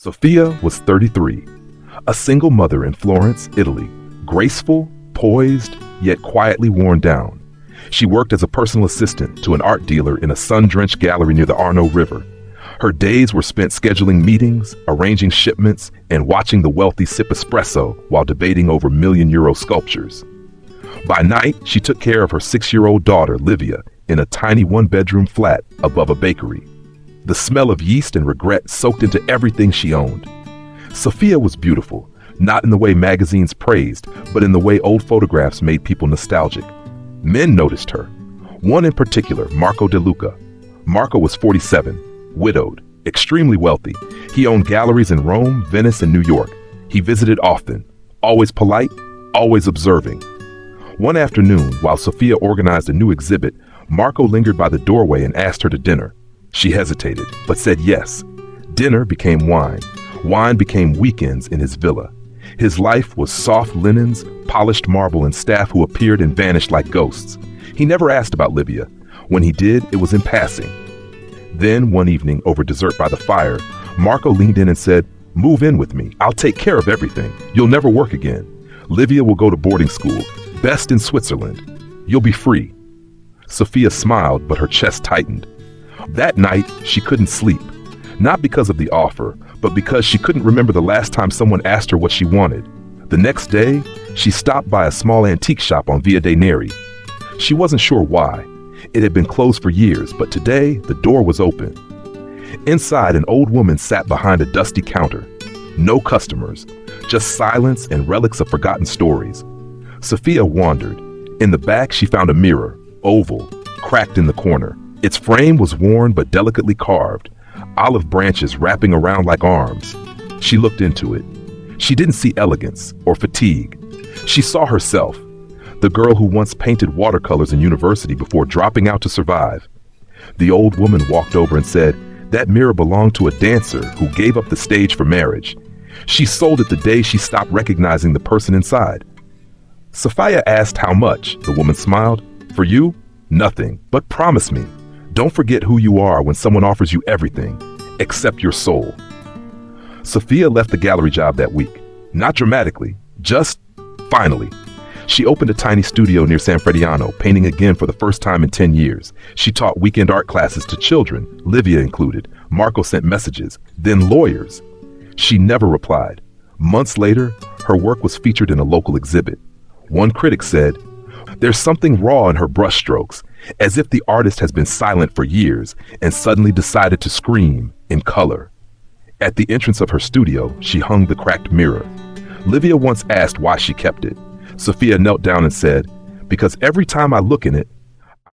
Sophia was 33, a single mother in Florence, Italy, graceful, poised, yet quietly worn down. She worked as a personal assistant to an art dealer in a sun-drenched gallery near the Arno River. Her days were spent scheduling meetings, arranging shipments, and watching the wealthy sip espresso while debating over million-euro sculptures. By night, she took care of her 6-year-old daughter, Livia, in a tiny one-bedroom flat above a bakery. The smell of yeast and regret soaked into everything she owned. Sophia was beautiful, not in the way magazines praised, but in the way old photographs made people nostalgic. Men noticed her. One in particular, Marco De Luca. Marco was 47, widowed, extremely wealthy. He owned galleries in Rome, Venice, and New York. He visited often, always polite, always observing. One afternoon, while Sophia organized a new exhibit, Marco lingered by the doorway and asked her to dinner. She hesitated, but said yes. Dinner became wine. Wine became weekends in his villa. His life was soft linens, polished marble, and staff who appeared and vanished like ghosts. He never asked about Livia. When he did, it was in passing. Then, one evening, over dessert by the fire, Marco leaned in and said, "Move in with me. I'll take care of everything. You'll never work again. Livia will go to boarding school, best in Switzerland. You'll be free." Sophia smiled, but her chest tightened. That night, she couldn't sleep. Not because of the offer, but because she couldn't remember the last time someone asked her what she wanted. The next day, she stopped by a small antique shop on Via dei Neri. She wasn't sure why. It had been closed for years, but today, the door was open. Inside, an old woman sat behind a dusty counter. No customers, just silence and relics of forgotten stories. Sophia wandered. In the back, she found a mirror, oval, cracked in the corner. Its frame was worn but delicately carved, olive branches wrapping around like arms. She looked into it. She didn't see elegance or fatigue. She saw herself, the girl who once painted watercolors in university before dropping out to survive. The old woman walked over and said, "That mirror belonged to a dancer who gave up the stage for marriage. She sold it the day she stopped recognizing the person inside." Sophia asked how much. The woman smiled. "For you, nothing, but promise me. Don't forget who you are when someone offers you everything, except your soul." Sophia left the gallery job that week. Not dramatically, just finally. She opened a tiny studio near San Frediano, painting again for the first time in 10 years. She taught weekend art classes to children, Livia included. Marco sent messages, then lawyers. She never replied. Months later, her work was featured in a local exhibit. One critic said, "There's something raw in her brushstrokes, as if the artist has been silent for years and suddenly decided to scream in color." At the entrance of her studio, she hung the cracked mirror. Livia once asked why she kept it. Sophia knelt down and said, "Because every time I look in it,